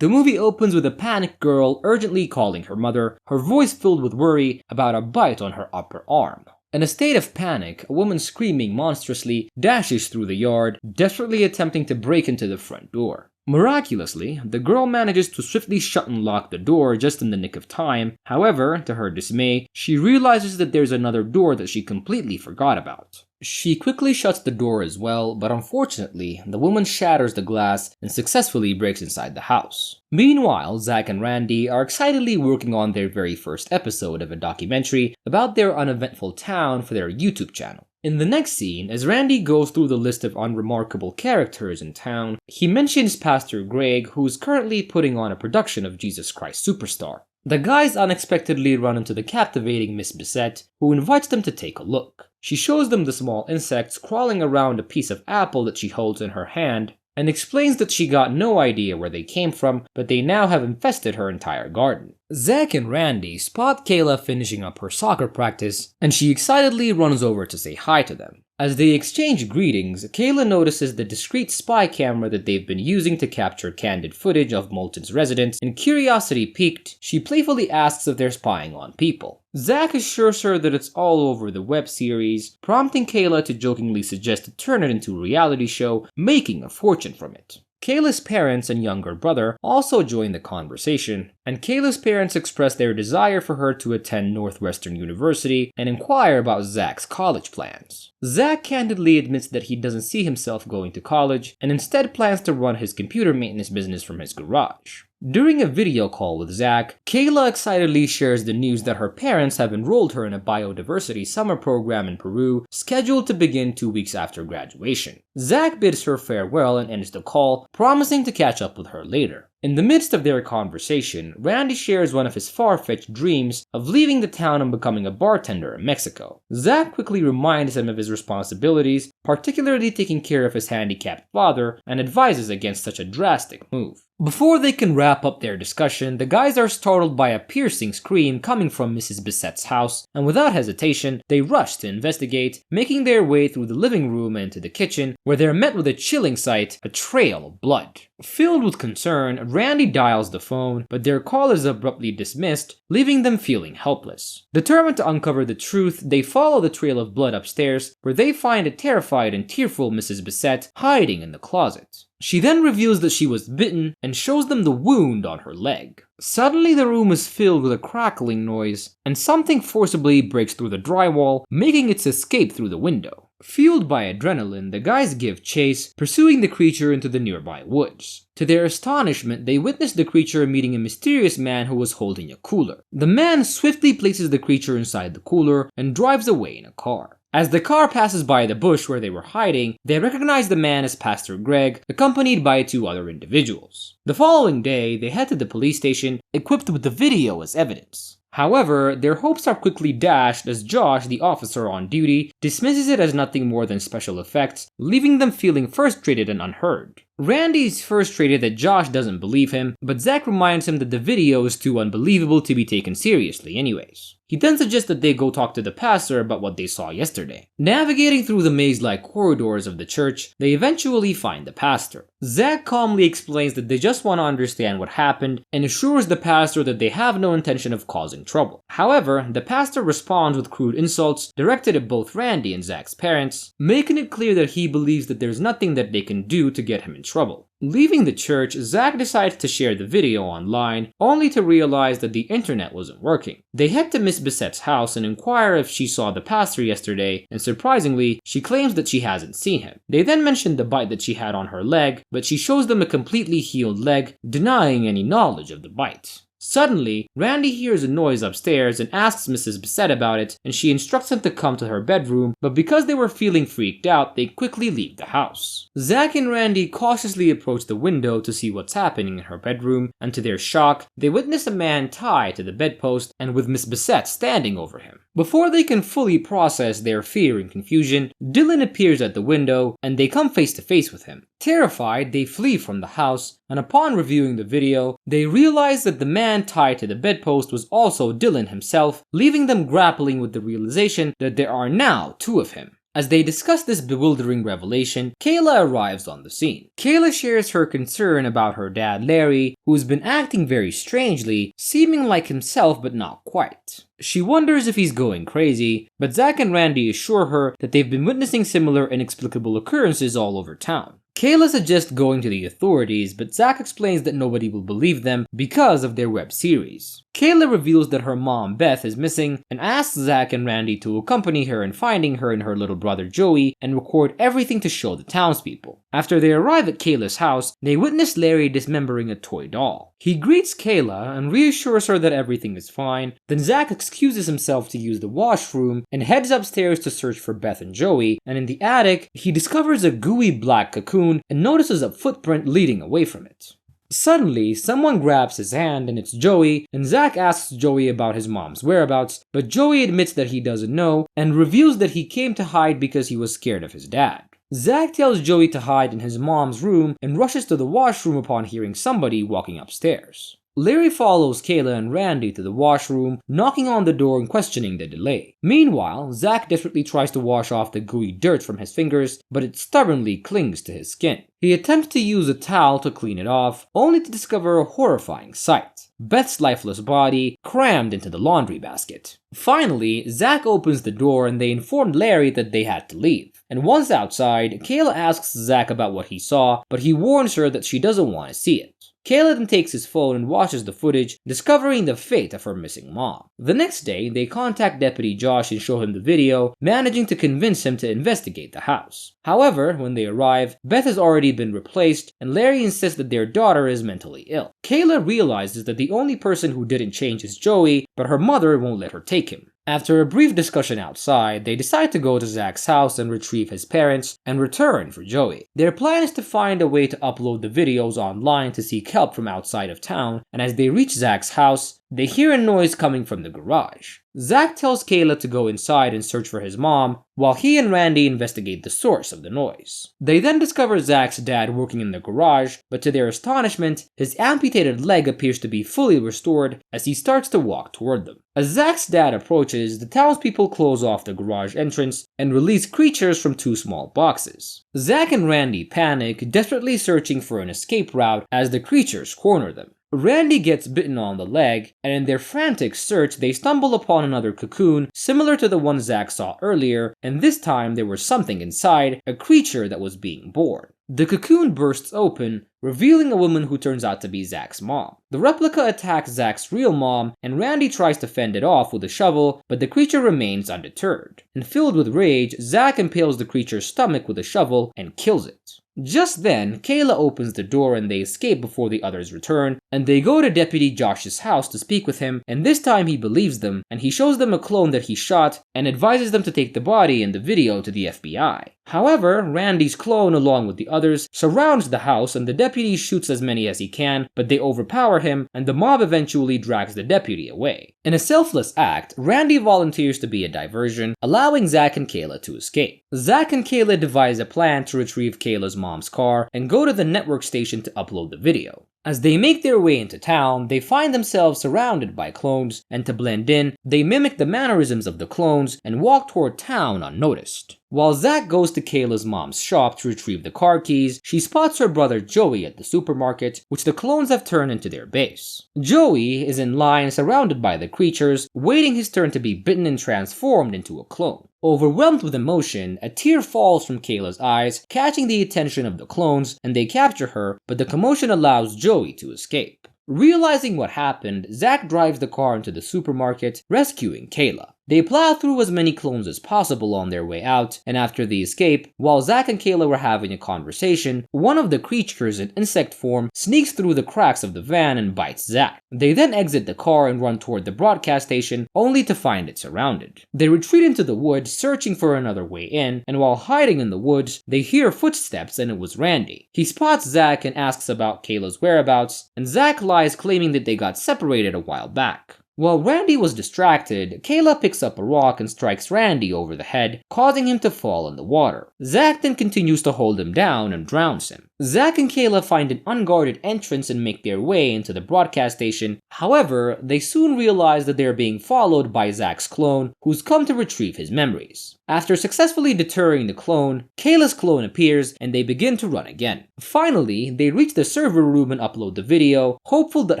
The movie opens with a panicked girl urgently calling her mother, her voice filled with worry about a bite on her upper arm. In a state of panic, a woman screaming monstrously dashes through the yard, desperately attempting to break into the front door. Miraculously, the girl manages to swiftly shut and lock the door just in the nick of time. However, to her dismay, she realizes that there's another door that she completely forgot about. She quickly shuts the door as well, but unfortunately, the woman shatters the glass and successfully breaks inside the house. Meanwhile, Zach and Randy are excitedly working on their very first episode of a documentary about their uneventful town for their YouTube channel. In the next scene, as Randy goes through the list of unremarkable characters in town, he mentions Pastor Greg, who is currently putting on a production of Jesus Christ Superstar. The guys unexpectedly run into the captivating Miss Bissett, who invites them to take a look. She shows them the small insects crawling around a piece of apple that she holds in her hand, and explains that she got no idea where they came from, but they now have infested her entire garden. Zach and Randy spot Kayla finishing up her soccer practice, and she excitedly runs over to say hi to them. As they exchange greetings, Kayla notices the discreet spy camera that they've been using to capture candid footage of Moulton's residence, and curiosity piqued, she playfully asks if they're spying on people. Zach assures her that it's all over the web series, prompting Kayla to jokingly suggest to turn it into a reality show, making a fortune from it. Kayla's parents and younger brother also join the conversation, and Kayla's parents express their desire for her to attend Northwestern University and inquire about Zach's college plans. Zach candidly admits that he doesn't see himself going to college, and instead plans to run his computer maintenance business from his garage. During a video call with Zach, Kayla excitedly shares the news that her parents have enrolled her in a biodiversity summer program in Peru, scheduled to begin 2 weeks after graduation. Zach bids her farewell and ends the call, promising to catch up with her later. In the midst of their conversation, Randy shares one of his far-fetched dreams of leaving the town and becoming a bartender in Mexico. Zach quickly reminds him of his responsibilities, particularly taking care of his handicapped father, and advises against such a drastic move. Before they can wrap up their discussion, the guys are startled by a piercing scream coming from Mrs. Bissett's house, and without hesitation, they rush to investigate, making their way through the living room and into the kitchen, where they're met with a chilling sight, a trail of blood. Filled with concern, Randy dials the phone, but their call is abruptly dismissed, leaving them feeling helpless. Determined to uncover the truth, they follow the trail of blood upstairs, where they find a terrified and tearful Mrs. Bissett hiding in the closet. She then reveals that she was bitten and shows them the wound on her leg. Suddenly the room is filled with a crackling noise, and something forcibly breaks through the drywall, making its escape through the window. Fueled by adrenaline, the guys give chase, pursuing the creature into the nearby woods. To their astonishment, they witness the creature meeting a mysterious man who was holding a cooler. The man swiftly places the creature inside the cooler and drives away in a car. As the car passes by the bush where they were hiding, they recognize the man as Pastor Greg, accompanied by 2 other individuals. The following day, they head to the police station, equipped with the video as evidence. However, their hopes are quickly dashed as Josh, the officer on duty, dismisses it as nothing more than special effects, leaving them feeling frustrated and unheard. Randy is frustrated that Josh doesn't believe him, but Zach reminds him that the video is too unbelievable to be taken seriously anyways. He then suggests that they go talk to the pastor about what they saw yesterday. Navigating through the maze-like corridors of the church, they eventually find the pastor. Zach calmly explains that they just want to understand what happened and assures the pastor that they have no intention of causing trouble. However, the pastor responds with crude insults directed at both Randy and Zach's parents, making it clear that he believes that there's nothing that they can do to get him in trouble. Leaving the church, Zach decides to share the video online, only to realize that the internet wasn't working. They head to Miss Bissett's house and inquire if she saw the pastor yesterday, and surprisingly, she claims that she hasn't seen him. They then mention the bite that she had on her leg, but she shows them a completely healed leg, denying any knowledge of the bite. Suddenly, Randy hears a noise upstairs and asks Mrs. Bissett about it, and she instructs him to come to her bedroom, but because they were feeling freaked out, they quickly leave the house. Zach and Randy cautiously approach the window to see what's happening in her bedroom, and to their shock, they witness a man tied to the bedpost and with Miss Bissett standing over him. Before they can fully process their fear and confusion, Dylan appears at the window, and they come face to face with him. Terrified, they flee from the house, and upon reviewing the video, they realize that the man tied to the bedpost was also Dylan himself, leaving them grappling with the realization that there are now 2 of him. As they discuss this bewildering revelation, Kayla arrives on the scene. Kayla shares her concern about her dad Larry, who's been acting very strangely, seeming like himself but not quite. She wonders if he's going crazy, but Zach and Randy assure her that they've been witnessing similar inexplicable occurrences all over town. Kayla suggests going to the authorities, but Zach explains that nobody will believe them because of their web series. Kayla reveals that her mom Beth is missing and asks Zach and Randy to accompany her in finding her and her little brother Joey and record everything to show the townspeople. After they arrive at Kayla's house, they witness Larry dismembering a toy doll. He greets Kayla and reassures her that everything is fine, then Zach excuses himself to use the washroom and heads upstairs to search for Beth and Joey, and in the attic, he discovers a gooey black cocoon and notices a footprint leading away from it. Suddenly, someone grabs his hand and it's Joey, and Zach asks Joey about his mom's whereabouts, but Joey admits that he doesn't know and reveals that he came to hide because he was scared of his dad. Zach tells Joey to hide in his mom's room and rushes to the washroom upon hearing somebody walking upstairs. Larry follows Kayla and Randy to the washroom, knocking on the door and questioning the delay. Meanwhile, Zach desperately tries to wash off the gooey dirt from his fingers, but it stubbornly clings to his skin. He attempts to use a towel to clean it off, only to discover a horrifying sight: Beth's lifeless body crammed into the laundry basket. Finally, Zach opens the door and they inform Larry that they had to leave. And once outside, Kayla asks Zach about what he saw, but he warns her that she doesn't want to see it. Kayla then takes his phone and watches the footage, discovering the fate of her missing mom. The next day, they contact Deputy Josh and show him the video, managing to convince him to investigate the house. However, when they arrive, Beth has already been replaced, and Larry insists that their daughter is mentally ill. Kayla realizes that the only person who didn't change is Joey, but her mother won't let her take him. After a brief discussion outside, they decide to go to Zach's house and retrieve his parents and return for Joey. Their plan is to find a way to upload the videos online to seek help from outside of town, and as they reach Zach's house, they hear a noise coming from the garage. Zach tells Kayla to go inside and search for his mom, while he and Randy investigate the source of the noise. They then discover Zach's dad working in the garage, but to their astonishment, his amputated leg appears to be fully restored as he starts to walk toward them. As Zach's dad approaches, the townspeople close off the garage entrance and release creatures from 2 small boxes. Zach and Randy panic, desperately searching for an escape route as the creatures corner them. Randy gets bitten on the leg, and in their frantic search, they stumble upon another cocoon similar to the one Zach saw earlier, and this time there was something inside, a creature that was being born. The cocoon bursts open, revealing a woman who turns out to be Zach's mom. The replica attacks Zach's real mom, and Randy tries to fend it off with a shovel, but the creature remains undeterred. And filled with rage, Zach impales the creature's stomach with a shovel and kills it. Just then, Kayla opens the door and they escape before the others return, and they go to Deputy Josh's house to speak with him, and this time he believes them, and he shows them a clone that he shot and advises them to take the body and the video to the FBI. However, Randy's clone, along with the others, surrounds the house and the deputy shoots as many as he can, but they overpower him and the mob eventually drags the deputy away. In a selfless act, Randy volunteers to be a diversion, allowing Zach and Kayla to escape. Zach and Kayla devise a plan to retrieve Kayla's mom's car and go to the network station to upload the video. As they make their way into town, they find themselves surrounded by clones, and to blend in, they mimic the mannerisms of the clones and walk toward town unnoticed. While Zach goes to Kayla's mom's shop to retrieve the car keys, she spots her brother Joey at the supermarket, which the clones have turned into their base. Joey is in line surrounded by the creatures, waiting his turn to be bitten and transformed into a clone. Overwhelmed with emotion, a tear falls from Kayla's eyes, catching the attention of the clones, and they capture her, but the commotion allows Joey to escape. Realizing what happened, Zach drives the car into the supermarket, rescuing Kayla. They plow through as many clones as possible on their way out, and after the escape, while Zach and Kayla were having a conversation, one of the creatures in insect form sneaks through the cracks of the van and bites Zach. They then exit the car and run toward the broadcast station, only to find it surrounded. They retreat into the woods, searching for another way in, and while hiding in the woods, they hear footsteps and it was Randy. He spots Zach and asks about Kayla's whereabouts, and Zach lies, claiming that they got separated a while back. While Randy was distracted, Kayla picks up a rock and strikes Randy over the head, causing him to fall in the water. Zach then continues to hold him down and drowns him. Zach and Kayla find an unguarded entrance and make their way into the broadcast station. However, they soon realize that they are being followed by Zach's clone, who's come to retrieve his memories. After successfully deterring the clone, Kayla's clone appears and they begin to run again. Finally, they reach the server room and upload the video, hopeful that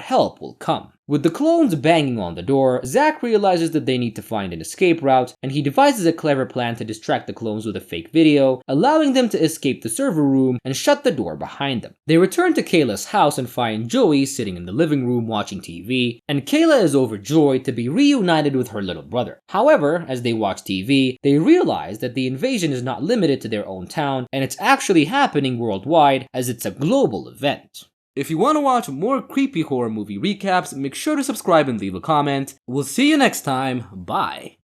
help will come. With the clones banging on the door, Zack realizes that they need to find an escape route, and he devises a clever plan to distract the clones with a fake video, allowing them to escape the server room and shut the door behind them. They return to Kayla's house and find Joey sitting in the living room watching TV, and Kayla is overjoyed to be reunited with her little brother. However, as they watch TV, they realize that the invasion is not limited to their own town, and it's actually happening worldwide as it's a global event. If you want to watch more creepy horror movie recaps, make sure to subscribe and leave a comment. We'll see you next time. Bye.